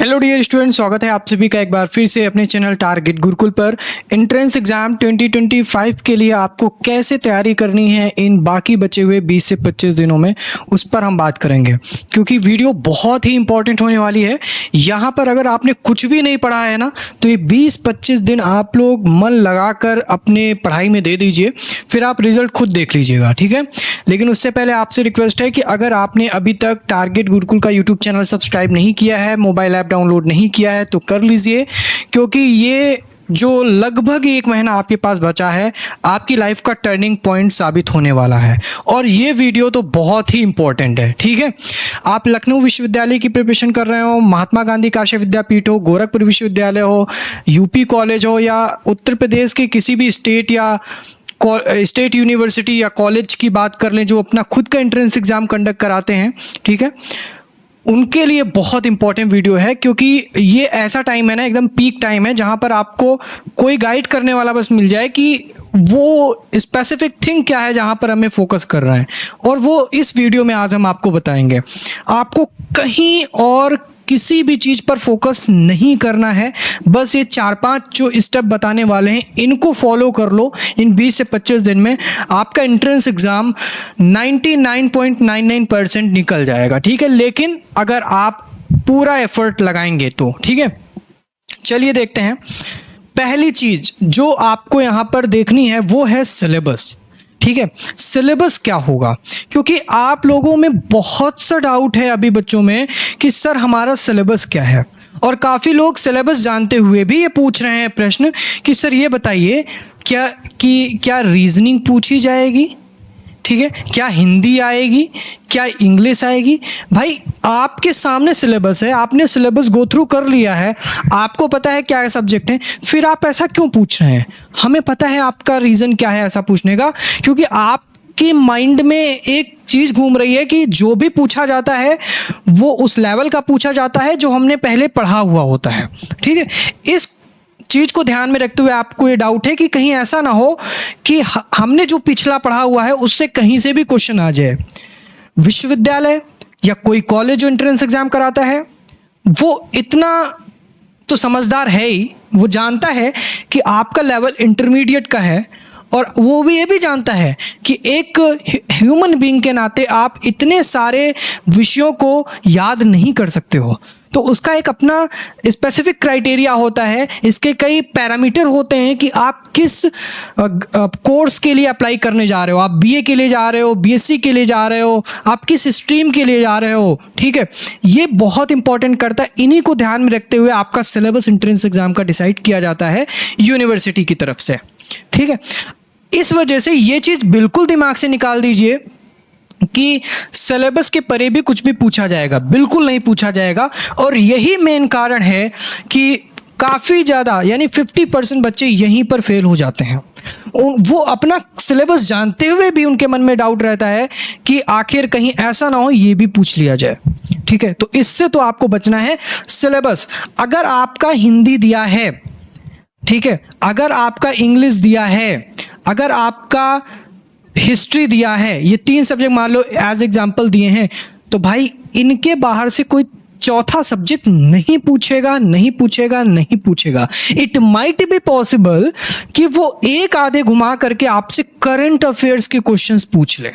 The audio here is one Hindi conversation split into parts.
हेलो डियर स्टूडेंट, स्वागत है आप सभी का एक बार फिर से अपने चैनल टारगेट गुरुकुल पर। एंट्रेंस एग्जाम 2025 के लिए आपको कैसे तैयारी करनी है इन बाकी बचे हुए 20 से 25 दिनों में, उस पर हम बात करेंगे, क्योंकि वीडियो बहुत ही इंपॉर्टेंट होने वाली है। यहाँ पर अगर आपने कुछ भी नहीं पढ़ा है ना, तो ये 20-25 दिन आप लोग मन लगाकर अपने पढ़ाई में दे दीजिए, फिर आप रिजल्ट खुद देख लीजिएगा, ठीक है। लेकिन उससे पहले आपसे रिक्वेस्ट है कि अगर आपने अभी तक टारगेट गुरुकुल का यूट्यूब चैनल सब्सक्राइब नहीं किया है, मोबाइल ऐप डाउनलोड नहीं किया है, तो कर लीजिए, क्योंकि ये जो लगभग 1 महीना आपके पास बचा है, आपकी लाइफ का टर्निंग पॉइंट साबित होने वाला है। और ये वीडियो तो बहुत ही इंपॉर्टेंट है, ठीक है। आप लखनऊ विश्वविद्यालय की प्रिपरेशन कर रहे हो, महात्मा गांधी काशी विद्यापीठ हो, गोरखपुर विश्वविद्यालय हो, यूपी कॉलेज हो, या उत्तर प्रदेश के किसी भी स्टेट या स्टेट यूनिवर्सिटी या कॉलेज की बात कर लें जो अपना खुद का एंट्रेंस एग्जाम कंडक्ट कराते हैं, ठीक है, उनके लिए बहुत इंपॉर्टेंट वीडियो है। क्योंकि ये ऐसा टाइम है ना, एकदम पीक टाइम है, जहां पर आपको कोई गाइड करने वाला बस मिल जाए कि वो स्पेसिफिक थिंग क्या है जहां पर हमें फोकस कर रहा है, और वो इस वीडियो में आज हम आपको बताएंगे। आपको कहीं और किसी भी चीज़ पर फोकस नहीं करना है, बस ये 4-5 जो स्टेप बताने वाले हैं इनको फॉलो कर लो। इन 20 से 25 दिन में आपका एंट्रेंस एग्ज़ाम 99.99% निकल जाएगा, ठीक है। लेकिन अगर आप पूरा एफर्ट लगाएंगे तो, ठीक है। चलिए देखते हैं। पहली चीज़ जो आपको यहाँ पर देखनी है वो है सिलेबस, ठीक है। सिलेबस क्या होगा, क्योंकि आप लोगों में बहुत सा डाउट है अभी बच्चों में कि सर हमारा सिलेबस क्या है, और काफ़ी लोग सिलेबस जानते हुए भी ये पूछ रहे हैं प्रश्न कि सर ये बताइए क्या रीजनिंग पूछी जाएगी, ठीक है, क्या हिंदी आएगी, क्या इंग्लिश आएगी। भाई आपके सामने सिलेबस है, आपने सिलेबस गो थ्रू कर लिया है, आपको पता है क्या सब्जेक्ट है, फिर आप ऐसा क्यों पूछ रहे हैं। हमें पता है आपका रीज़न क्या है ऐसा पूछने का, क्योंकि आपके माइंड में एक चीज़ घूम रही है कि जो भी पूछा जाता है वो उस लेवल का पूछा जाता है जो हमने पहले पढ़ा हुआ होता है, ठीक है। इस चीज़ को ध्यान में रखते हुए आपको ये डाउट है कि कहीं ऐसा ना हो कि हमने जो पिछला पढ़ा हुआ है उससे कहीं से भी क्वेश्चन आ जाए। विश्वविद्यालय या कोई कॉलेज जो एंट्रेंस एग्जाम कराता है वो इतना तो समझदार है ही, वो जानता है कि आपका लेवल इंटरमीडिएट का है, और वो भी ये भी जानता है कि एक ह्यूमन बीइंग के नाते आप इतने सारे विषयों को याद नहीं कर सकते हो। तो उसका एक अपना स्पेसिफिक क्राइटेरिया होता है, इसके कई पैरामीटर होते हैं कि आप किस कोर्स के लिए अप्लाई करने जा रहे हो। आप बीए के लिए जा रहे हो, बीएससी के लिए जा रहे हो, आप किस स्ट्रीम के लिए जा रहे हो, ठीक है। ये बहुत इंपॉर्टेंट करता है। इन्हीं को ध्यान में रखते हुए आपका सिलेबस एंट्रेंस एग्जाम का डिसाइड किया जाता है यूनिवर्सिटी की तरफ से, ठीक है। इस वजह से ये चीज़ बिल्कुल दिमाग से निकाल दीजिए कि सिलेबस के परे भी कुछ भी पूछा जाएगा, बिल्कुल नहीं पूछा जाएगा। और यही मेन कारण है कि काफ़ी ज़्यादा यानी 50% बच्चे यहीं पर फेल हो जाते हैं। वो अपना सिलेबस जानते हुए भी उनके मन में डाउट रहता है कि आखिर कहीं ऐसा ना हो ये भी पूछ लिया जाए, ठीक है। तो इससे तो आपको बचना है। सिलेबस अगर आपका हिंदी दिया है, ठीक है, अगर आपका इंग्लिश दिया है, अगर आपका हिस्ट्री दिया है, ये 3 सब्जेक्ट मान लो एज एग्जाम्पल दिए हैं, तो भाई इनके बाहर से कोई चौथा सब्जेक्ट नहीं पूछेगा, नहीं पूछेगा, नहीं पूछेगा। इट माइट बी पॉसिबल कि वो एक आधे घुमा करके आपसे करंट अफेयर्स के क्वेश्चंस पूछ ले,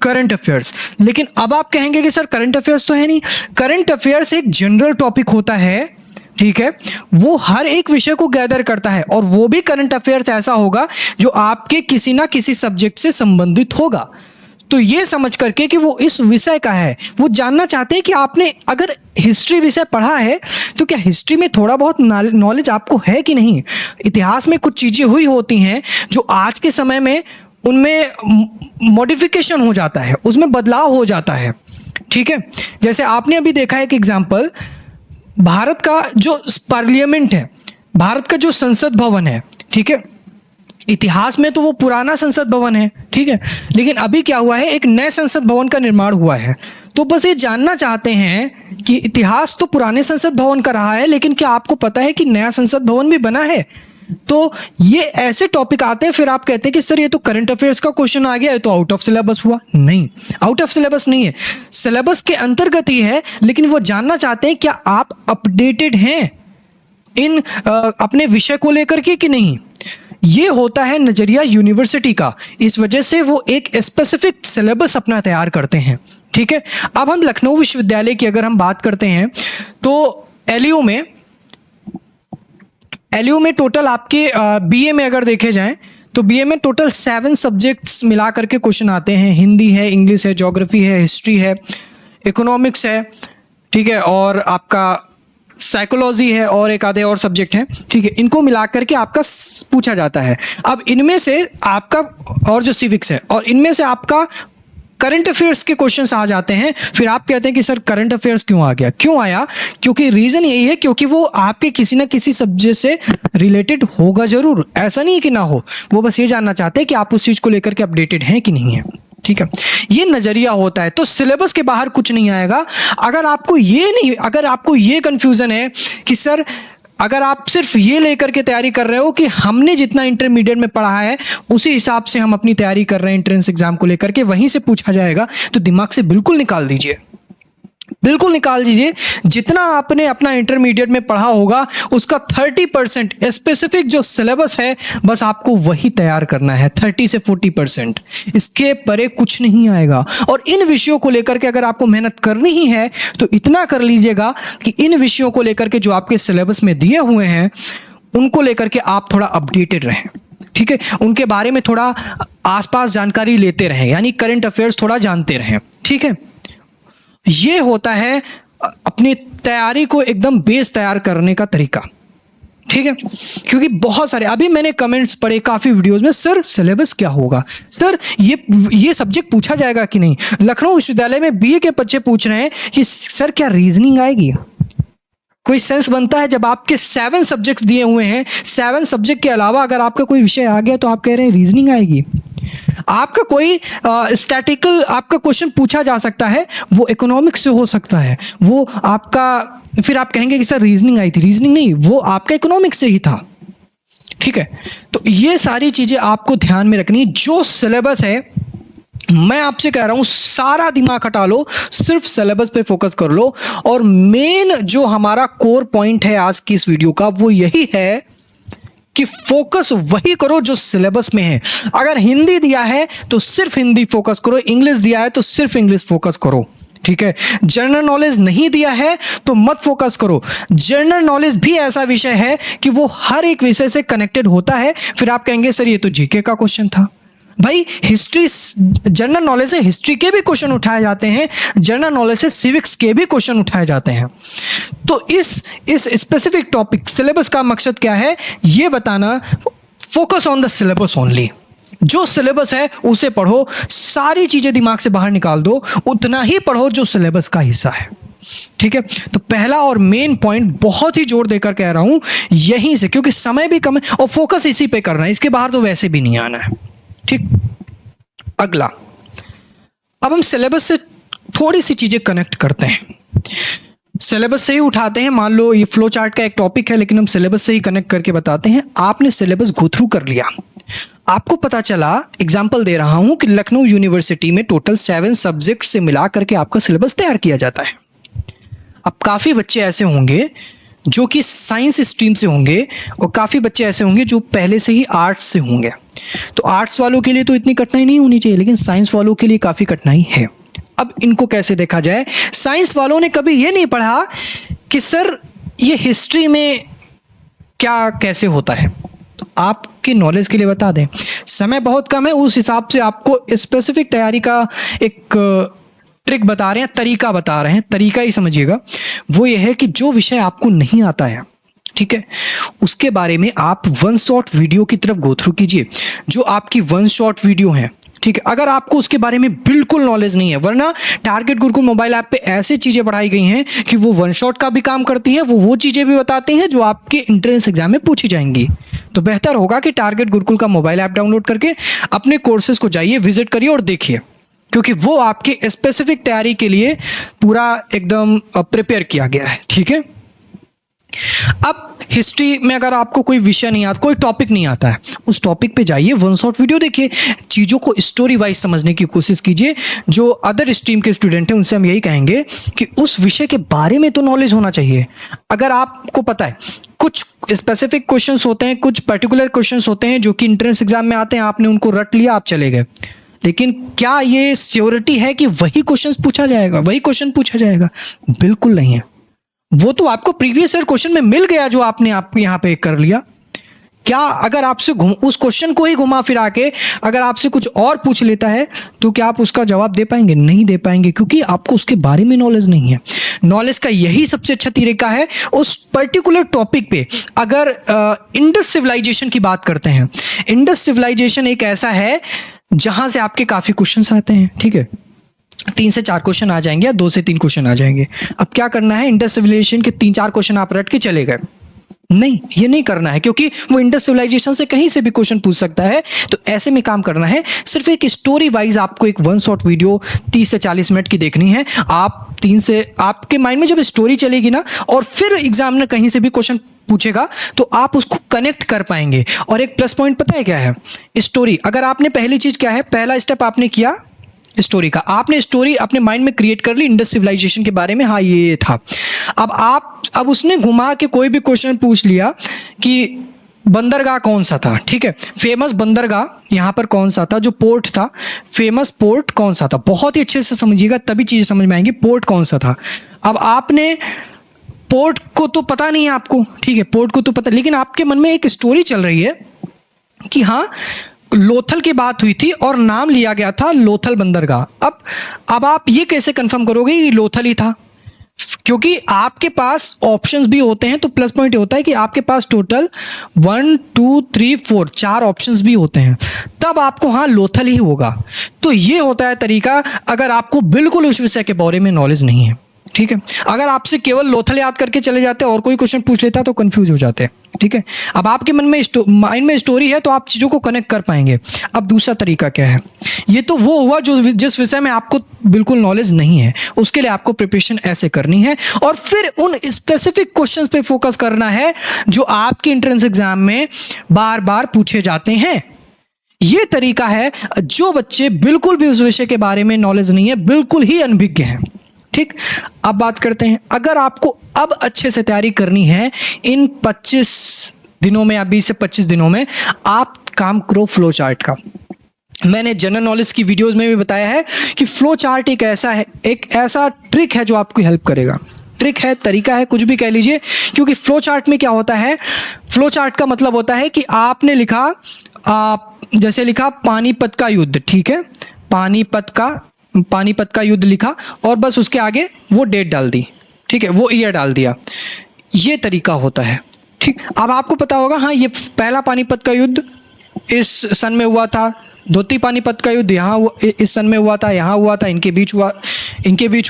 करंट अफेयर्स। लेकिन अब आप कहेंगे कि सर करंट अफेयर्स तो है नहीं। करंट अफेयर्स एक जनरल टॉपिक होता है, ठीक है, वो हर एक विषय को गैदर करता है, और वो भी करंट अफेयर्स ऐसा होगा जो आपके किसी ना किसी सब्जेक्ट से संबंधित होगा। तो ये समझ करके कि वो इस विषय का है, वो जानना चाहते हैं कि आपने अगर हिस्ट्री विषय पढ़ा है तो क्या हिस्ट्री में थोड़ा बहुत नॉलेज आपको है कि नहीं। इतिहास में कुछ चीज़ें हुई होती हैं जो आज के समय में उनमें मॉडिफिकेशन हो जाता है, उसमें बदलाव हो जाता है, ठीक है। जैसे आपने अभी देखा है कि एग्जाम्पल, भारत का जो पार्लियामेंट है, भारत का जो संसद भवन है, ठीक है, इतिहास में तो वो पुराना संसद भवन है, ठीक है, लेकिन अभी क्या हुआ है, एक नए संसद भवन का निर्माण हुआ है। तो बस ये जानना चाहते हैं कि इतिहास तो पुराने संसद भवन का रहा है, लेकिन क्या आपको पता है कि नया संसद भवन भी बना है। तो ये ऐसे टॉपिक आते हैं, फिर आप कहते हैं कि सर ये तो करंट अफेयर्स का क्वेश्चन आ गया, ये तो आउट ऑफ सिलेबस हुआ। नहीं, आउट ऑफ सिलेबस नहीं है, सिलेबस के अंतर्गत ही है, लेकिन वो जानना चाहते हैं क्या आप अपडेटेड हैं इन अपने विषय को लेकर के कि नहीं। ये होता है नजरिया यूनिवर्सिटी का, इस वजह से वो एक स्पेसिफिक सिलेबस अपना तैयार करते हैं। ठीक है, अब हम लखनऊ विश्वविद्यालय की अगर हम बात करते हैं तो एलयू में टोटल आपके बीए में अगर देखे जाएं तो बीए में टोटल 7 सब्जेक्ट्स मिला करके क्वेश्चन आते हैं। हिंदी है, इंग्लिश है, ज्योग्राफी है, हिस्ट्री है, इकोनॉमिक्स है, ठीक है, और आपका साइकोलॉजी है, और एक आधे और सब्जेक्ट हैं। ठीक है, इनको मिला करके आपका पूछा जाता है। अब इनमें से आपका, और जो सिविक्स है, और इनमें से आपका करंट अफेयर्स के क्वेश्चंस आ जाते हैं। फिर आप कहते हैं कि सर करंट अफेयर्स क्यों आ गया, क्यों आया? क्योंकि रीजन यही है, क्योंकि वो आपके किसी ना किसी सब्जेक्ट से रिलेटेड होगा जरूर, ऐसा नहीं कि ना हो। वो बस ये जानना चाहते हैं कि आप उस चीज को लेकर के अपडेटेड हैं कि नहीं है। ठीक है, ये नजरिया होता है। तो सिलेबस के बाहर कुछ नहीं आएगा। अगर आपको ये कंफ्यूजन है कि सर अगर आप सिर्फ ये लेकर के तैयारी कर रहे हो कि हमने जितना इंटरमीडिएट में पढ़ा है उसी हिसाब से हम अपनी तैयारी कर रहे हैं एंट्रेंस एग्जाम को लेकर के, वहीं से पूछा जाएगा, तो दिमाग से बिल्कुल निकाल दीजिए, बिल्कुल निकाल दीजिए। जितना आपने अपना इंटरमीडिएट में पढ़ा होगा उसका 30% स्पेसिफिक जो सिलेबस है बस आपको वही तैयार करना है, 30 से 40%, इसके परे कुछ नहीं आएगा। और इन विषयों को लेकर के अगर आपको मेहनत करनी ही है तो इतना कर लीजिएगा कि इन विषयों को लेकर के जो आपके सिलेबस में दिए हुए हैं उनको लेकर के आप थोड़ा अपडेटेड रहें। ठीक है, उनके बारे में थोड़ा आसपास जानकारी लेते रहें, यानी करंट अफेयर्स थोड़ा जानते रहें। ठीक है, ये होता है अपनी तैयारी को एकदम बेस तैयार करने का तरीका। ठीक है, क्योंकि बहुत सारे अभी मैंने कमेंट्स पढ़े काफी वीडियोस में, सर सिलेबस क्या होगा, सर ये सब्जेक्ट पूछा जाएगा कि नहीं। लखनऊ विश्वविद्यालय में बीए के बच्चे पूछ रहे हैं कि सर क्या रीजनिंग आएगी। कोई सेंस बनता है जब आपके 7 सब्जेक्ट्स दिए हुए हैं, 7 सब्जेक्ट के अलावा अगर आपका कोई विषय आ गया तो आप कह रहे हैं रीजनिंग आएगी। आपका कोई स्टैटिकल आपका क्वेश्चन पूछा जा सकता है, वो इकोनॉमिक्स से हो सकता है, वो आपका, फिर आप कहेंगे कि सर रीजनिंग आई थी। रीजनिंग नहीं, वो आपका इकोनॉमिक्स से ही था। ठीक है, तो ये सारी चीजें आपको ध्यान में रखनी। जो सिलेबस है, मैं आपसे कह रहा हूं सारा दिमाग हटा लो, सिर्फ सिलेबस पे फोकस कर लो। और मेन जो हमारा कोर पॉइंट है आज की इस वीडियो का वो यही है कि फोकस वही करो जो सिलेबस में है। अगर हिंदी दिया है तो सिर्फ हिंदी फोकस करो, इंग्लिश दिया है तो सिर्फ इंग्लिश फोकस करो। ठीक है, जनरल नॉलेज नहीं दिया है तो मत फोकस करो। जनरल नॉलेज भी ऐसा विषय है कि वो हर एक विषय से कनेक्टेड होता है। फिर आप कहेंगे सर ये तो जीके का क्वेश्चन था। भाई हिस्ट्री, जनरल नॉलेज से हिस्ट्री के भी क्वेश्चन उठाए जाते हैं, जनरल नॉलेज से सिविक्स के भी क्वेश्चन उठाए जाते हैं। तो इस स्पेसिफिक टॉपिक सिलेबस का मकसद क्या है ये बताना। Focus on the syllabus only, जो सिलेबस है उसे पढ़ो, सारी चीजें दिमाग से बाहर निकाल दो, उतना ही पढ़ो जो सिलेबस का हिस्सा है। ठीक है, तो पहला और मेन पॉइंट बहुत ही जोर देकर कह रहा हूं यहीं से, क्योंकि समय भी कम है और फोकस इसी पे करना है, इसके बाहर तो वैसे भी नहीं आना है। ठीक, अगला, अब हम सिलेबस से थोड़ी सी चीजें कनेक्ट करते हैं। सिलेबस से ही उठाते हैं, मान लो ये फ्लो चार्ट का एक टॉपिक है लेकिन हम सिलेबस से ही कनेक्ट करके बताते हैं। आपने सिलेबस गो थ्रू कर लिया, आपको पता चला, एग्जांपल दे रहा हूं कि लखनऊ यूनिवर्सिटी में टोटल 7 सब्जेक्ट से मिला करके आपका सिलेबस तैयार किया जाता है। अब काफी बच्चे ऐसे होंगे जो कि साइंस स्ट्रीम से होंगे और काफी बच्चे ऐसे होंगे जो पहले से ही आर्ट्स से होंगे। तो आर्ट्स वालों के लिए तो इतनी कठिनाई नहीं होनी चाहिए, लेकिन साइंस वालों के लिए काफी कठिनाई है। अब इनको कैसे देखा जाए? साइंस वालों ने कभी ये नहीं पढ़ा कि सर ये हिस्ट्री में क्या कैसे होता है। तो आपकी नॉलेज के लिए बता दें, समय बहुत कम है, उस हिसाब से आपको स्पेसिफिक तैयारी का एक ट्रिक बता रहे हैं, तरीका बता रहे हैं, तरीका ही समझिएगा। वो ये है कि जो विषय आपको नहीं आता है, ठीक है, उसके बारे में आप वन शॉट वीडियो की तरफ गो थ्रू कीजिए। जो आपकी वन शॉट वीडियो है, ठीक है, अगर आपको उसके बारे में बिल्कुल नॉलेज नहीं है, वरना टारगेट गुरुकुल मोबाइल ऐप पे ऐसी चीजें पढ़ाई गई हैं कि वो वन शॉट का भी काम करती हैं, वो चीजें भी बताती हैं जो आपके एंट्रेंस एग्जाम में पूछी जाएंगी। तो बेहतर होगा कि टारगेट गुरुकुल का मोबाइल ऐप डाउनलोड करके अपने कोर्सेज को जाइए, विजिट करिए और देखिए, क्योंकि वो आपके स्पेसिफिक तैयारी के लिए पूरा एकदम प्रिपेयर किया गया है। ठीक है, अब हिस्ट्री में अगर आपको कोई विषय नहीं आता, कोई टॉपिक नहीं आता है, उस टॉपिक पे जाइए, वन शॉट वीडियो देखिए, चीज़ों को स्टोरी वाइज समझने की कोशिश कीजिए। जो अदर स्ट्रीम के स्टूडेंट हैं उनसे हम यही कहेंगे कि उस विषय के बारे में तो नॉलेज होना चाहिए। अगर आपको पता है कुछ स्पेसिफिक क्वेश्चंस होते हैं, कुछ पर्टिकुलर क्वेश्चंस होते हैं जो कि एंट्रेंस एग्जाम में आते हैं, आपने उनको रट लिया, आप चले गए, लेकिन क्या ये श्योरिटी है कि वही क्वेश्चन पूछा जाएगा, वही क्वेश्चन पूछा जाएगा? बिल्कुल नहीं है। वो तो आपको प्रीवियस ईयर क्वेश्चन में मिल गया जो आपने आप यहाँ पे कर लिया। क्या अगर आपसे उस क्वेश्चन को ही घुमा फिरा के अगर आपसे कुछ और पूछ लेता है तो क्या आप उसका जवाब दे पाएंगे? नहीं दे पाएंगे, क्योंकि आपको उसके बारे में नॉलेज नहीं है। नॉलेज का यही सबसे अच्छा तरीका है, उस पर्टिकुलर टॉपिक पे अगर इंडस सिविलाइजेशन की बात करते हैं, इंडस सिविलाइजेशन एक ऐसा है जहां से आपके काफी क्वेश्चंस आते हैं, ठीक है, 3 से 4 क्वेश्चन आ जाएंगे या 2 से 3 क्वेश्चन आ जाएंगे। अब क्या करना है, इंडस सिविलाइजेशन के 3-4 क्वेश्चन आप रट के चले गए? नहीं, ये नहीं करना है, क्योंकि वो इंडस सिविलाइजेशन से कहीं से भी क्वेश्चन पूछ सकता है। तो ऐसे में काम करना है, सिर्फ एक स्टोरी वाइज आपको एक वन शॉट वीडियो 30 से 40 मिनट की देखनी है। आप 3 से आपके माइंड में जब स्टोरी चलेगी ना, और फिर एग्जामिनर कहीं से भी क्वेश्चन पूछेगा तो आप उसको कनेक्ट कर पाएंगे। और एक प्लस पॉइंट पता है क्या है? स्टोरी। अगर आपने पहली चीज क्या है, पहला स्टेप आपने किया स्टोरी का, आपने स्टोरी अपने माइंड में क्रिएट कर ली इंडस सिविलाइजेशन के बारे में, हाँ ये था। अब उसने घुमा के कोई भी क्वेश्चन पूछ लिया कि बंदरगाह कौन सा था, ठीक है, फेमस बंदरगाह यहाँ पर कौन सा था, जो पोर्ट था, फेमस पोर्ट कौन सा था, बहुत ही अच्छे से समझिएगा तभी चीजें समझ में आएंगी। पोर्ट कौन सा था? अब आपने पोर्ट को तो पता नहीं है आपको, ठीक है, पोर्ट को तो पता, लेकिन आपके मन में एक स्टोरी चल रही है कि हाँ लोथल की बात हुई थी और नाम लिया गया था लोथल बंदरगाह। अब आप ये कैसे कंफर्म करोगे कि लोथल ही था? क्योंकि आपके पास ऑप्शंस भी होते हैं, तो प्लस पॉइंट ये होता है कि आपके पास टोटल 1 2 3 4 4 ऑप्शंस भी होते हैं, तब आपको हाँ लोथल ही होगा। तो ये होता है तरीका, अगर आपको बिल्कुल उस विषय के बारे में नॉलेज नहीं है, ठीक है। अगर आपसे केवल लोथल याद करके चले जाते और कोई क्वेश्चन पूछ लेता तो कंफ्यूज हो जाते, ठीक है। अब आपके मन में माइंड में स्टोरी है तो आप चीज़ों को कनेक्ट कर पाएंगे। अब दूसरा तरीका क्या है? ये तो वो हुआ जो जिस विषय में आपको बिल्कुल नॉलेज नहीं है, उसके लिए आपको प्रिपरेशन ऐसे करनी है और फिर उन स्पेसिफिक क्वेश्चंस पे फोकस करना है जो आपके एंट्रेंस एग्जाम में बार बार पूछे जाते हैं। ये तरीका है जो बच्चे बिल्कुल भी उस विषय के बारे में नॉलेज नहीं है, बिल्कुल ही अनभिज्ञ हैं, ठीक। अब बात करते हैं, अगर आपको अब अच्छे से तैयारी करनी है इन 25 दिनों में या 20 से 25 दिनों में, आप काम करो फ्लो चार्ट का। मैंने जनरल नॉलेज की वीडियोस में भी बताया है कि फ्लो चार्ट एक ऐसा ट्रिक है जो आपको हेल्प करेगा। ट्रिक है, तरीका है, कुछ भी कह लीजिए, क्योंकि फ्लो चार्ट में क्या होता है, फ्लो चार्ट का मतलब होता है कि आपने लिखा, जैसे लिखा पानीपत का युद्ध, ठीक है, पानीपत का युद्ध लिखा और बस उसके आगे वो डेट डाल दी, ठीक है, वो ईयर डाल दिया। ये तरीका होता है, ठीक। अब आपको पता होगा हाँ ये पहला पानीपत का युद्ध इस सन में हुआ था, द्वितीय पानीपत का युद्ध यहाँ इस सन में हुआ था, यहाँ हुआ था, इनके बीच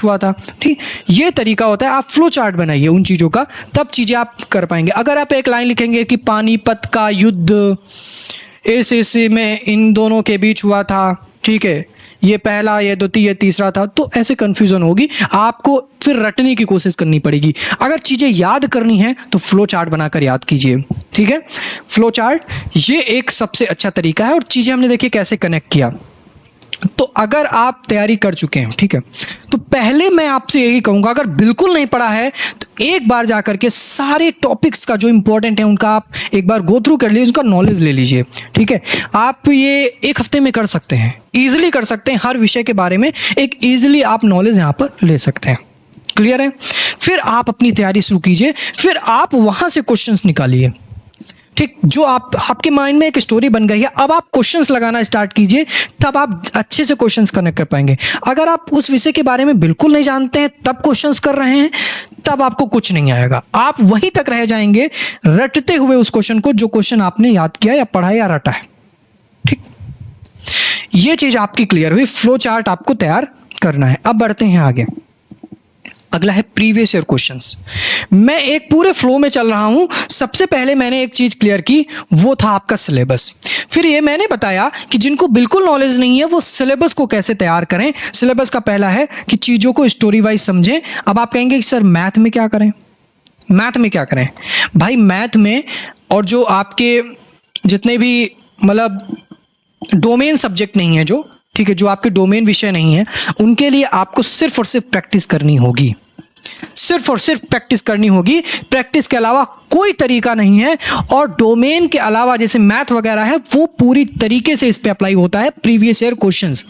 हुआ था, ठीक। ये तरीका होता है। आप फ्लो चार्ट बनाइए उन चीज़ों का, तब चीज़ें आप कर पाएंगे। अगर आप एक लाइन लिखेंगे कि पानीपत का युद्ध इस में इन दोनों के बीच हुआ था, ठीक है, ये पहला, ये द्वितीय, ये तीसरा था, तो ऐसे कंफ्यूजन होगी, आपको फिर रटने की कोशिश करनी पड़ेगी। अगर चीज़ें याद करनी है तो फ्लो चार्ट बनाकर याद कीजिए, ठीक है। फ्लो चार्ट ये एक सबसे अच्छा तरीका है और चीज़ें हमने देखिए कैसे कनेक्ट किया। तो अगर आप तैयारी कर चुके हैं, ठीक है, तो पहले मैं आपसे यही कहूँगा, अगर बिल्कुल नहीं पढ़ा है तो एक बार जा करके सारे टॉपिक्स का जो इंपॉर्टेंट है उनका आप एक बार गो थ्रू कर लीजिए, उनका नॉलेज ले लीजिए, ठीक है। आप ये एक हफ्ते में कर सकते हैं, ईजिली कर सकते हैं, हर विषय के बारे में एक ईजिली आप नॉलेज यहाँ पर ले सकते हैं। क्लियर है? फिर आप अपनी तैयारी शुरू कीजिए, फिर आप वहाँ से क्वेश्चंस निकालिए, ठीक। जो आपके माइंड में एक स्टोरी बन गई है, अब आप क्वेश्चंस लगाना स्टार्ट कीजिए, तब आप अच्छे से क्वेश्चंस कनेक्ट कर पाएंगे। अगर आप उस विषय के बारे में बिल्कुल नहीं जानते हैं तब क्वेश्चंस कर रहे हैं, तब आपको कुछ नहीं आएगा, आप वहीं तक रह जाएंगे रटते हुए उस क्वेश्चन को, जो क्वेश्चन आपने याद किया या पढ़ा या रटा है, ठीक। ये चीज आपकी क्लियर हुई। फ्लो चार्ट आपको तैयार करना है। अब बढ़ते हैं आगे। अगला है प्रीवियस ईयर क्वेश्चंस। मैं एक पूरे फ्लो में चल रहा हूं। सबसे पहले मैंने एक चीज क्लियर की, वो था आपका सिलेबस। फिर ये मैंने बताया कि जिनको बिल्कुल नॉलेज नहीं है वो सिलेबस को कैसे तैयार करें। सिलेबस का पहला है कि चीजों को स्टोरी वाइज समझें। अब आप कहेंगे कि सर मैथ में क्या करें? मैथ में क्या करें भाई, मैथ में और जो आपके जितने भी मतलब डोमेन सब्जेक्ट नहीं है जो, ठीक है, जो आपके डोमेन विषय नहीं है, उनके लिए आपको सिर्फ और सिर्फ प्रैक्टिस करनी होगी, सिर्फ और सिर्फ प्रैक्टिस करनी होगी। प्रैक्टिस के अलावा कोई तरीका नहीं है। और डोमेन के अलावा जैसे मैथ वगैरह है वो पूरी तरीके से इस पे अप्लाई होता है, प्रीवियस ईयर क्वेश्चंस।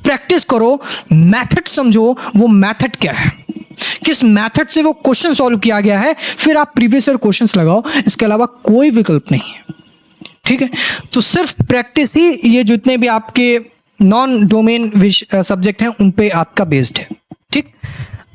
प्रैक्टिस करो, मेथड समझो, वो मेथड क्या है, किस मेथड से वो क्वेश्चन सॉल्व किया गया है, फिर आप प्रीवियस ईयर क्वेश्चंस लगाओ। इसके अलावा कोई विकल्प नहीं है, ठीक है। तो सिर्फ प्रैक्टिस ही ये जितने भी आपके नॉन डोमेन सब्जेक्ट हैं उन पे आपका बेस्ड है, ठीक।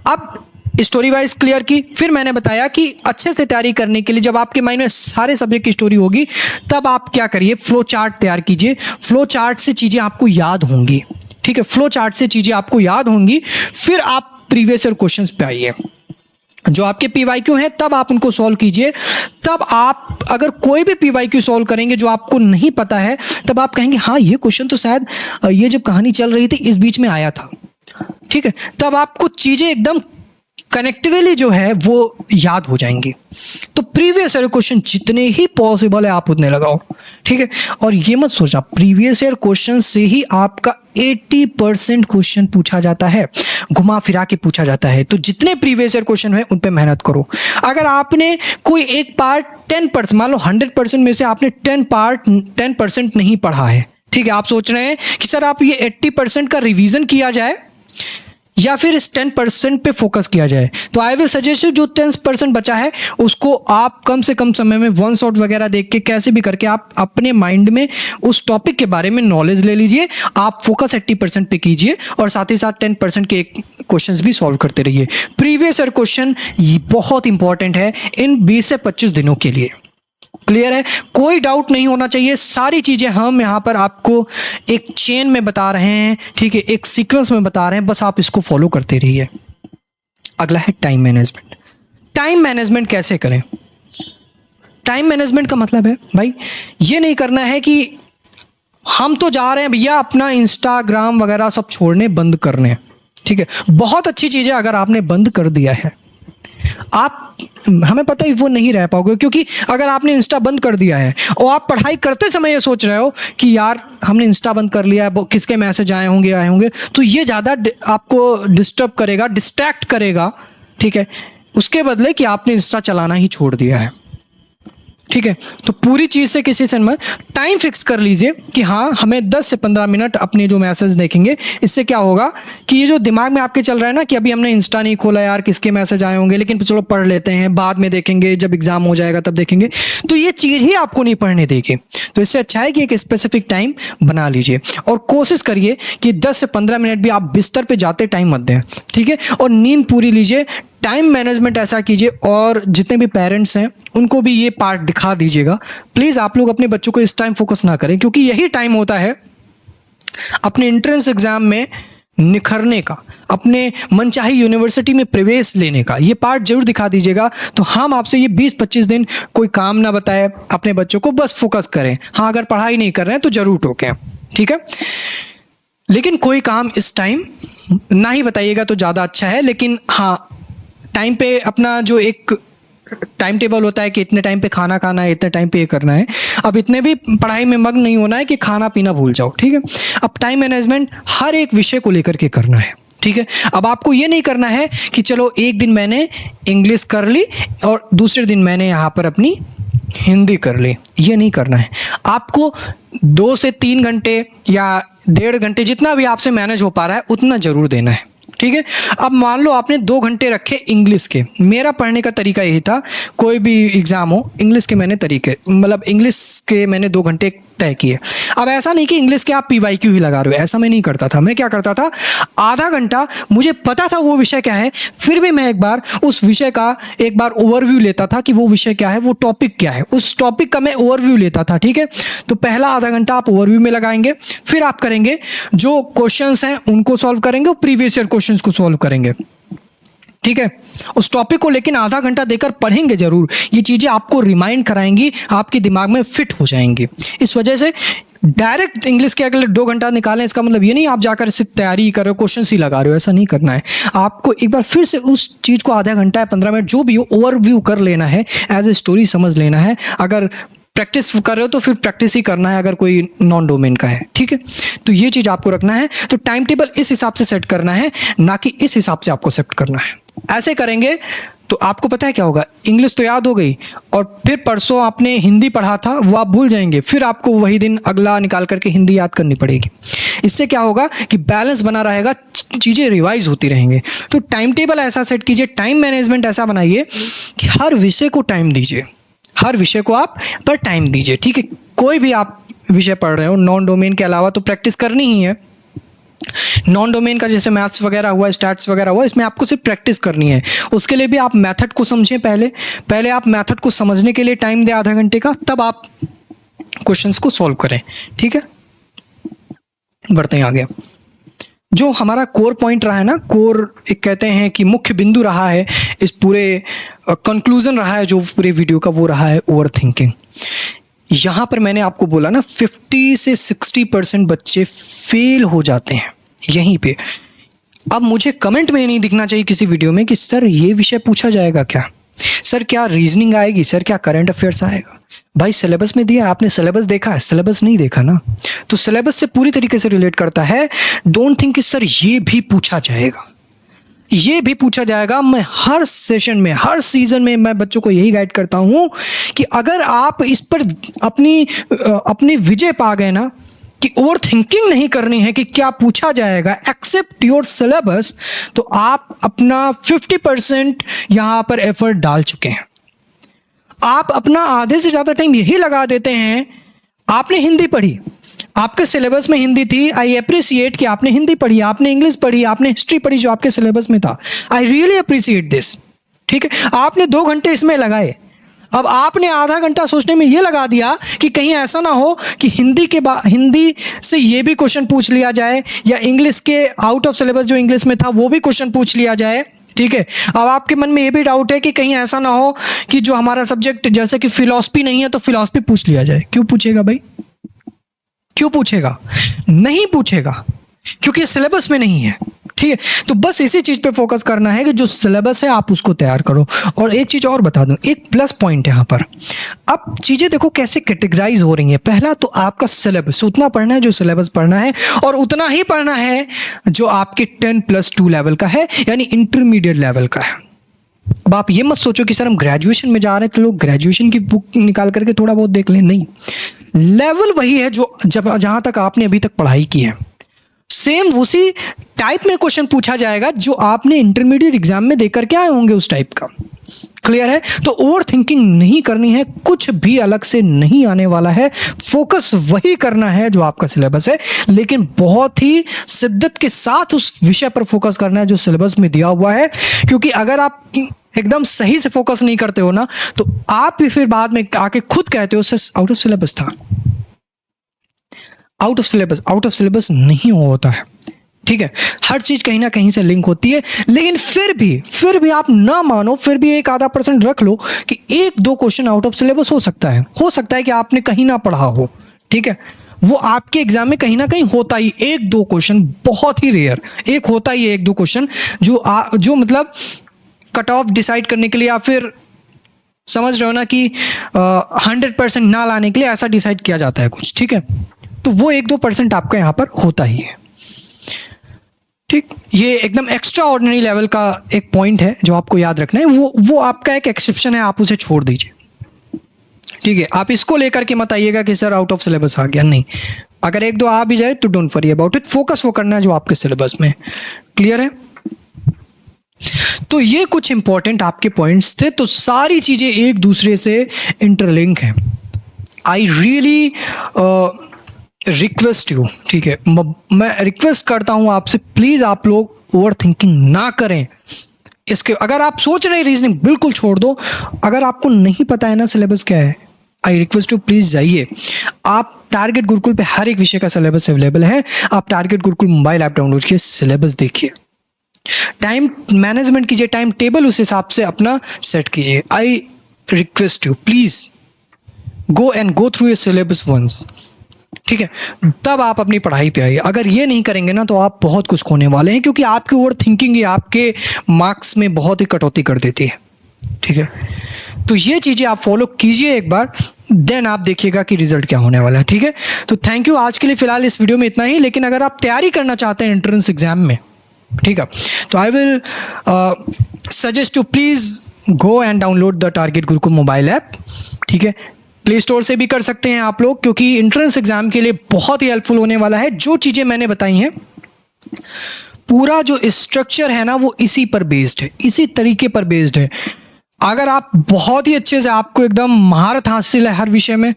अब स्टोरी वाइज क्लियर की, फिर मैंने बताया कि अच्छे से तैयारी करने के लिए जब आपके माइंड में सारे सब्जेक्ट की स्टोरी होगी तब आप क्या करिए, फ्लो चार्ट तैयार कीजिए। फ्लो चार्ट से चीजें आपको याद होंगी, ठीक है, फ्लो चार्ट से चीजें आपको याद होंगी। फिर आप प्रीवियस ईयर क्वेश्चंस पे आइए, जो आपके पीवाईक्यू हैं तब आप उनको सॉल्व कीजिए। तब आप अगर कोई भी पीवाईक्यू सॉल्व करेंगे जो आपको नहीं पता है, तब आप कहेंगे हाँ ये क्वेश्चन तो शायद ये जब कहानी चल रही थी इस बीच में आया था, ठीक है। तब आपको चीजें एकदम कनेक्टिवली जो है वो याद हो जाएंगी। तो प्रीवियस ईयर क्वेश्चन जितने ही पॉसिबल है आप उतने लगाओ, ठीक है। और ये मत सोचना प्रीवियस ईयर क्वेश्चन से ही आपका 80% क्वेश्चन पूछा जाता है, घुमा फिरा के पूछा जाता है। तो जितने प्रीवियस ईयर क्वेश्चन है उन पे मेहनत करो। अगर आपने कोई एक पार्ट 10%, मान लो 100% में से आपने 10% नहीं पढ़ा है, ठीक है, आप सोच रहे हैं कि सर आप ये 80% का रिवीजन किया जाए या फिर इस 10% पे फोकस किया जाए, तो आई विल सजेस्ट जो 10% बचा है उसको आप कम से कम समय में वन शॉट वगैरह देख के कैसे भी करके आप अपने माइंड में उस टॉपिक के बारे में नॉलेज ले लीजिए। आप फोकस 80% पे कीजिए और साथ ही साथ 10% के क्वेश्चंस भी सॉल्व करते रहिए। प्रीवियस ईयर क्वेश्चन बहुत इंपॉर्टेंट है इन 20 से 25 दिनों के लिए। क्लियर है, कोई डाउट नहीं होना चाहिए। सारी चीजें हम यहां पर आपको एक चेन में बता रहे हैं, ठीक है, एक सीक्वेंस में बता रहे हैं, बस आप इसको फॉलो करते रहिए। अगला है टाइम मैनेजमेंट। टाइम मैनेजमेंट कैसे करें? टाइम मैनेजमेंट का मतलब है भाई ये नहीं करना है कि हम तो जा रहे हैं भैया अपना इंस्टाग्राम वगैरह सब छोड़ने बंद करने, ठीक है। बहुत अच्छी चीज है अगर आपने बंद कर दिया है, आप हमें पता ही वो नहीं रह पाओगे, क्योंकि अगर आपने इंस्टा बंद कर दिया है और आप पढ़ाई करते समय ये सोच रहे हो कि यार हमने इंस्टा बंद कर लिया है, किसके मैसेज आए होंगे, तो ये ज़्यादा आपको डिस्टर्ब करेगा, डिस्ट्रैक्ट करेगा, ठीक है, उसके बदले कि आपने इंस्टा चलाना ही छोड़ दिया है, ठीक है। तो पूरी चीज से किसी से में टाइम फिक्स कर लीजिए कि हाँ हमें 10 से 15 मिनट अपने जो मैसेज देखेंगे। इससे क्या होगा कि ये जो दिमाग में आपके चल रहा है ना कि अभी हमने इंस्टा नहीं खोला यार, किसके मैसेज आए होंगे, लेकिन चलो पढ़ लेते हैं, बाद में देखेंगे, जब एग्जाम हो जाएगा तब देखेंगे, तो ये चीज ही आपको नहीं पढ़ने देगी। तो इससे अच्छा है कि एक स्पेसिफिक टाइम बना लीजिए और कोशिश करिए कि 10 से 15 मिनट भी आप बिस्तर पे जाते टाइम मत दें, ठीक है। और नींद पूरी लीजिए, टाइम मैनेजमेंट ऐसा कीजिए। और जितने भी पेरेंट्स हैं उनको भी ये पार्ट दिखा दीजिएगा प्लीज़। आप लोग अपने बच्चों को इस टाइम फोकस ना करें, क्योंकि यही टाइम होता है अपने एंट्रेंस एग्जाम में निखरने का, अपने मनचाही यूनिवर्सिटी में प्रवेश लेने का। ये पार्ट जरूर दिखा दीजिएगा। तो हम आपसे ये 20-25 दिन कोई काम ना बताए अपने बच्चों को, बस फोकस करें। हाँ अगर पढ़ाई नहीं कर रहे हैं तो जरूर टोकें, ठीक है, लेकिन कोई काम इस टाइम ना ही बताइएगा तो ज़्यादा अच्छा है। लेकिन हाँ टाइम पे अपना जो एक टाइम टेबल होता है कि इतने टाइम पे खाना खाना है, इतने टाइम पे ये करना है, अब इतने भी पढ़ाई में मग्न नहीं होना है कि खाना पीना भूल जाओ, ठीक है। अब टाइम मैनेजमेंट हर एक विषय को लेकर के करना है, ठीक है। अब आपको ये नहीं करना है कि चलो एक दिन मैंने इंग्लिश कर ली और दूसरे दिन मैंने यहाँ पर अपनी हिंदी कर ली, ये नहीं करना है। आपको 2 से 3 घंटे या 1.5 घंटे जितना भी आपसे मैनेज हो पा रहा है उतना जरूर देना है, ठीक है। अब मान लो आपने 2 घंटे रखे इंग्लिश के। मेरा पढ़ने का तरीका यही था, कोई भी एग्जाम हो इंग्लिश के मैंने तरीके मतलब इंग्लिश के मैंने 2 घंटे तय किए। अब ऐसा नहीं कि इंग्लिश के आप पीवाईक्यू ही लगा रहे हो, ऐसा मैं नहीं करता था। मैं क्या करता था, आधा घंटा मुझे पता था वो विषय क्या है, फिर भी मैं एक बार उस विषय का एक बार ओवरव्यू लेता था कि वो विषय क्या है, वो टॉपिक क्या है, उस टॉपिक का मैं ओवरव्यू लेता था, ठीक है। तो पहला आधा घंटा आप ओवरव्यू में लगाएंगे, फिर आप करेंगे जो क्वेश्चंस हैं उनको सॉल्व करेंगे और प्रीवियस ईयर क्वेश्चंस को सॉल्व करेंगे। ठीक है, उस टॉपिक को लेकिन आधा घंटा देकर पढ़ेंगे जरूर। ये चीज़ें आपको रिमाइंड कराएंगी, आपके दिमाग में फिट हो जाएंगी। इस वजह से डायरेक्ट इंग्लिश के अगले 2 घंटा निकालें, इसका मतलब ये नहीं आप जाकर सिर्फ तैयारी कर रहे हो, क्वेश्चन ही लगा रहे हो, ऐसा नहीं करना है। आपको एक बार फिर से उस चीज़ को आधा घंटा या 15 मिनट जो भी हो ओवरव्यू कर लेना है, एज ए स्टोरी समझ लेना है। अगर प्रैक्टिस कर रहे हो तो फिर प्रैक्टिस ही करना है अगर कोई नॉन डोमेन का है, ठीक है। तो ये चीज़ आपको रखना है। तो टाइम टेबल इस हिसाब से सेट करना है, ना कि इस हिसाब से आपको सेट करना है। ऐसे करेंगे तो आपको पता है क्या होगा, इंग्लिश तो याद हो गई, और फिर परसों आपने हिंदी पढ़ा था वो आप भूल जाएंगे, फिर आपको वही दिन अगला निकाल करके हिंदी याद करनी पड़ेगी। इससे क्या होगा कि बैलेंस बना रहेगा, चीज़ें रिवाइज होती रहेंगी। तो टाइम टेबल ऐसा सेट कीजिए, टाइम मैनेजमेंट ऐसा बनाइए कि हर विषय को टाइम दीजिए, हर विषय को आप पर टाइम दीजिए, ठीक है। कोई भी आप विषय पढ़ रहे हो, नॉन डोमेन के अलावा तो प्रैक्टिस करनी ही है। नॉन डोमेन का जैसे मैथ्स वगैरह हुआ, स्टैट्स वगैरह हुआ, इसमें आपको सिर्फ प्रैक्टिस करनी है। उसके लिए भी आप मेथड को समझें, पहले आप मेथड को समझने के लिए टाइम दें आधा घंटे का, तब आप क्वेश्चंस को सॉल्व करें, ठीक है। बढ़ते हैं आगे। जो हमारा कोर पॉइंट रहा है ना, कोर एक कहते हैं कि मुख्य बिंदु रहा है इस पूरे कंक्लूजन रहा है जो पूरे वीडियो का, वो रहा है ओवर थिंकिंग। यहाँ पर मैंने आपको बोला ना 50 से 60% बच्चे फेल हो जाते हैं यहीं पे। अब मुझे कमेंट में नहीं दिखना चाहिए किसी वीडियो में कि सर ये विषय पूछा जाएगा क्या, सर क्या रीजनिंग आएगी, सर क्या करंट अफेयर्स आएगा। भाई सिलेबस में दिया है, आपने सिलेबस देखा है, सिलेबस नहीं देखा ना, तो सिलेबस से पूरी तरीके से रिलेट करता है। डोंट थिंक कि सर ये भी पूछा जाएगा, ये भी पूछा जाएगा। मैं हर सेशन में, हर सीजन में मैं बच्चों को यही गाइड करता हूं कि अगर आप इस पर अपनी विजय पा गए ना कि ओवर थिंकिंग नहीं करनी है कि क्या पूछा जाएगा, एक्सेप्ट योर सिलेबस, तो आप अपना 50% यहां पर एफर्ट डाल चुके हैं। आप अपना आधे से ज्यादा टाइम यही लगा देते हैं। आपने हिंदी पढ़ी, आपके सिलेबस में हिंदी थी, आई अप्रिशिएट कि आपने हिंदी पढ़ी, आपने इंग्लिश पढ़ी, आपने हिस्ट्री पढ़ी जो आपके सिलेबस में था, आई रियली अप्रिशिएट दिस, ठीक है। आपने 2 घंटे इसमें लगाए, अब आपने आधा घंटा सोचने में ये लगा दिया कि कहीं ऐसा ना हो कि हिंदी से ये भी क्वेश्चन पूछ लिया जाए, या इंग्लिश के आउट ऑफ सिलेबस जो इंग्लिश में था वो भी क्वेश्चन पूछ लिया जाए, ठीक है। अब आपके मन में ये भी डाउट है कि कहीं ऐसा ना हो कि जो हमारा सब्जेक्ट जैसे कि फिलॉसफी नहीं है तो फिलॉसफी पूछ लिया जाए। क्यों पूछेगा भाई, क्यों पूछेगा? नहीं पूछेगा, क्योंकि सिलेबस में नहीं है, ठीक है। तो बस इसी चीज पे फोकस करना है कि जो सिलेबस है आप उसको तैयार करो। और एक चीज और बता दूं, एक प्लस पॉइंट यहाँ पर, अब चीजें देखो कैसे कैटेगराइज हो रही हैं। पहला तो आपका सिलेबस, उतना पढ़ना है जो सिलेबस पढ़ना है, और उतना ही पढ़ना है जो आपके 10+2 लेवल का है, यानी इंटरमीडिएट लेवल का है। अब आप ये मत सोचो कि सर हम ग्रेजुएशन में जा रहे हैं तो लोग ग्रेजुएशन की बुक निकाल करके थोड़ा बहुत देख लें, नहीं। लेवल वही है जो जहां तक आपने अभी तक पढ़ाई की है, सेम उसी टाइप में क्वेश्चन पूछा जाएगा जो आपने इंटरमीडिएट एग्जाम में देकर के आए होंगे, उस टाइप का। क्लियर है? तो ओवर थिंकिंग नहीं करनी है, कुछ भी अलग से नहीं आने वाला है, फोकस वही करना है जो आपका सिलेबस है, लेकिन बहुत ही शिद्दत के साथ उस विषय पर फोकस करना है जो सिलेबस में दिया हुआ है। क्योंकि अगर आप एकदम सही से फोकस नहीं करते हो ना, तो आप भी फिर बाद में आके खुद कहते हो सर आउट ऑफ सिलेबस था। आउट ऑफ सिलेबस नहीं होता है, ठीक है। हर चीज कहीं ना कहीं से लिंक होती है, लेकिन फिर भी आप ना मानो, फिर भी 1-आधा% रख लो कि 1-2 क्वेश्चन आउट ऑफ सिलेबस हो सकता है कि आपने कहीं ना पढ़ा हो, ठीक है। वो आपके एग्जाम में कहीं ना कहीं होता ही 1-2 क्वेश्चन, बहुत ही रेयर, एक होता ही 1-2 क्वेश्चन जो मतलब कट ऑफ डिसाइड करने के लिए, या फिर समझ रहे हो ना कि 100% ना लाने के लिए ऐसा डिसाइड किया जाता है कुछ, ठीक है। तो वो 1-2% आपका यहाँ पर होता ही है, ठीक। ये एकदम एक्स्ट्रा ऑर्डिनरी लेवल का एक पॉइंट है जो आपको याद रखना है, वो आपका एक एक्सेप्शन है, आप उसे छोड़ दीजिए, ठीक है। आप इसको लेकर के मत आइएगा कि सर आउट ऑफ सिलेबस आ गया, नहीं। अगर 1-2 आ भी जाए तो don't worry about it, focus वो करना है जो आपके सिलेबस में। क्लियर है? तो ये कुछ इंपॉर्टेंट आपके पॉइंट्स थे। तो सारी चीजें एक दूसरे से इंटरलिंक हैं। आई रियली रिक्वेस्ट यू, ठीक है, मैं रिक्वेस्ट करता हूं आपसे, प्लीज आप लोग ओवर थिंकिंग ना करें। इसके अगर आप सोच रहे हैं रीजनिंग, बिल्कुल छोड़ दो। अगर आपको नहीं पता है ना सिलेबस क्या है, आई रिक्वेस्ट यू प्लीज जाइए। आप टारगेट गुरुकुल पे हर एक विषय का सिलेबस अवेलेबल है। आप target Gurukul mobile app download किए, सिलेबस देखिए, टाइम मैनेजमेंट कीजिए, टाइम टेबल उस हिसाब से अपना सेट कीजिए। I request you please go through your syllabus once, ठीक है, तब आप अपनी पढ़ाई पे आइए। अगर ये नहीं करेंगे ना तो आप बहुत कुछ खोने वाले हैं, क्योंकि आपकी ओवर थिंकिंग ही आपके मार्क्स में बहुत ही कटौती कर देती है, ठीक है। तो ये चीज़ें आप फॉलो कीजिए एक बार, देन आप देखिएगा कि रिजल्ट क्या होने वाला है, ठीक है। तो थैंक यू, आज के लिए फिलहाल इस वीडियो में इतना ही। लेकिन अगर आप तैयारी करना चाहते हैं एंट्रेंस एग्जाम में, ठीक है, तो I will suggest to please go and download the target Gurukul mobile app, ठीक है। प्ले स्टोर से भी कर सकते हैं आप लोग, क्योंकि एंट्रेंस एग्जाम के लिए बहुत ही हेल्पफुल होने वाला है। जो चीज़ें मैंने बताई हैं, पूरा जो स्ट्रक्चर है ना वो इसी पर बेस्ड है, इसी तरीके पर बेस्ड है। अगर आप बहुत ही अच्छे से, आपको एकदम महारत हासिल है हर विषय में,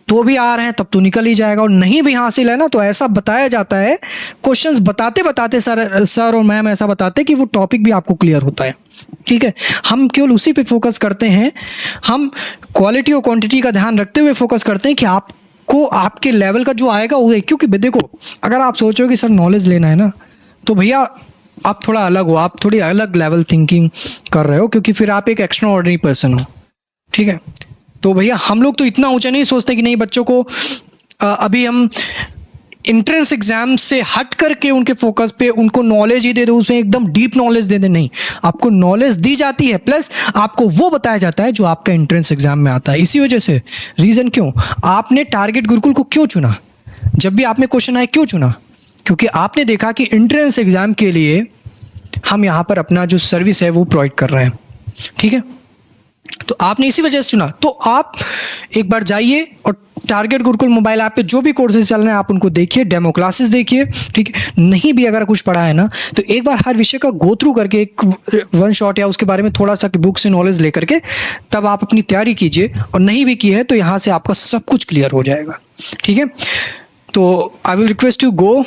तो भी आ रहे हैं तब तो निकल ही जाएगा। और नहीं भी हासिल है ना तो ऐसा बताया जाता है, क्वेश्चंस बताते बताते सर और मैम ऐसा बताते हैं कि वो टॉपिक भी आपको क्लियर होता है, ठीक है। हम केवल उसी पे फोकस करते हैं, हम क्वालिटी और क्वांटिटी का ध्यान रखते हुए फोकस करते हैं कि आपको आपके लेवल का जो आएगा वो है। क्योंकि देखो, अगर आप सोचो कि सर नॉलेज लेना है ना, तो भैया आप थोड़ा अलग हो, आप थोड़ी अलग लेवल थिंकिंग कर रहे हो, क्योंकि फिर आप एक एक्स्ट्रा ऑर्डिनरी पर्सन हो, ठीक है। तो भैया हम लोग तो इतना ऊंचा नहीं सोचते कि नहीं बच्चों को अभी हम एंट्रेंस एग्जाम से हट करके उनके फोकस पे उनको नॉलेज ही दे दो, उसमें एकदम डीप नॉलेज दे दे। नहीं, आपको नॉलेज दी जाती है, प्लस आपको वो बताया जाता है जो आपका एंट्रेंस एग्जाम में आता है। इसी वजह से रीज़न क्यों आपने टारगेट गुरुकुल को क्यों चुना, जब भी आप में क्वेश्चन आए क्यों चुना, क्योंकि आपने देखा कि एंट्रेंस एग्जाम के लिए हम यहाँ पर अपना जो सर्विस है वो प्रोवाइड कर रहे हैं, ठीक है। तो आपने इसी वजह से चुना। तो आप एक बार जाइए और टारगेट गुरुकुल मोबाइल ऐप पे जो भी कोर्सेज चल रहे हैं आप उनको देखिए, डेमो क्लासेस देखिए, ठीक है। नहीं भी अगर कुछ पढ़ा है ना तो एक बार हर विषय का गो थ्रू करके एक वन शॉट या उसके बारे में थोड़ा सा बुक से नॉलेज लेकर के तब आप अपनी तैयारी कीजिए। और नहीं भी की है तो यहाँ से आपका सब कुछ क्लियर हो जाएगा, ठीक है। तो I will request you go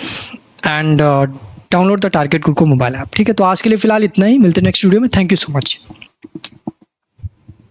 and download the target Gurukul mobile app, ठीक है। तो आज के लिए फिलहाल इतना ही, मिलते हैं नेक्स्ट वीडियो में। Thank you so much.